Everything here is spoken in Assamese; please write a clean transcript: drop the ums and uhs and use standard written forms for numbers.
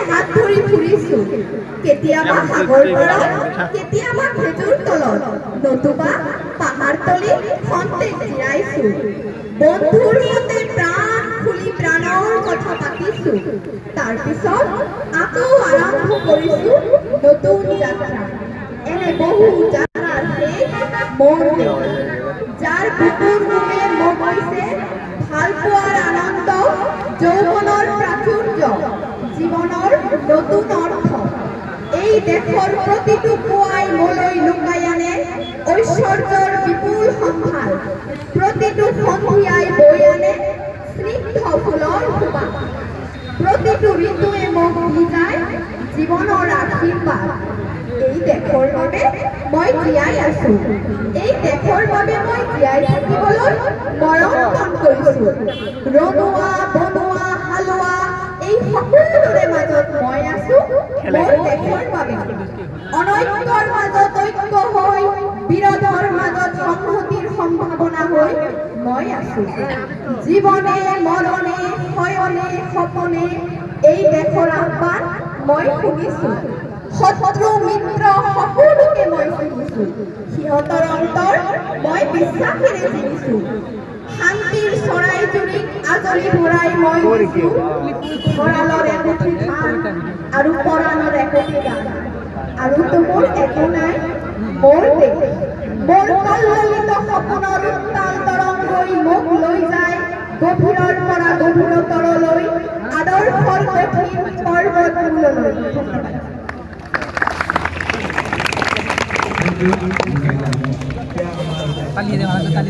হাত ধৰি ফুৰিছো কেতিয়াবা সাগৰ পাৰত কেতিয়াবা খেজুৰ তলত নতুবা পাহাৰতলি খন্তেক জিৰাইছো বন্ধুৰ সৈতে প্ৰাণ খুলি প্ৰাণৰ কথা পাতিছো তাৰপিছত আকৌ আৰম্ভ কৰিছো নতুন যাত্ৰা এনে বহু যাত্ৰাৰ শেষ মোৰ যাৰ বুকুৰ মুখে মোক হৈছে ভাল পোৱাৰ আনন্দ যৌৱনৰ প্ৰাচুৰ্য জীৱনৰ নতুন অৰ্থ এই দেশৰ প্ৰতিটো পুৱাই মোলৈ লুকাই আনে ঐশ্বৰ্যৰ বিপুল সম্ভাৰ প্ৰতিটো সন্ধিয়াই বৈ আনে স্নিগ্ধ ফুলৰ সুবাস প্ৰতিটো ঋতুৱে মোক ভিজায় জীৱনৰ আশীৰ্বাদ এই দেশৰ বাবে মই জীয়াই আছো এই দেশৰ বাবে মই জীয়াই থাকিবলৈ মৰণ কৰিছো ৰনোৱা বনোৱা হালোৱা এই সকলোৰে মাজত মই আছো মোৰ দেশৰ বাবে অনৈক্যৰ মাজত ঐক্য হৈ বিৰোধৰ মাজত সংহতিৰ সম্ভাৱনা হৈ মই আছো জীৱনে মৰণে শয়নে সপনে এই দেশৰ আহ্বান মই শুনিছো শত্ৰু মিত্ৰ সকলোকে মই চিনিছো সিহঁতৰ অন্তৰ মই বিশ্বাসেৰে চিনিছো শান্তিৰ চৰাইজনীক আজলি ভৰাই মই ভঁৰালৰ একোটি ধান আৰু পৰাণৰ একোটি গান আৰু মোৰ একো নাই মোৰ দেশ মোৰ কল্লিত সপোনৰ উত্তাল তৰংগই মোক লৈ যায় গভীৰৰ পৰা গভীৰতৰলৈ আদৰ্শৰ কঠিন পৰ্বতমূললৈ ধন্যবাদ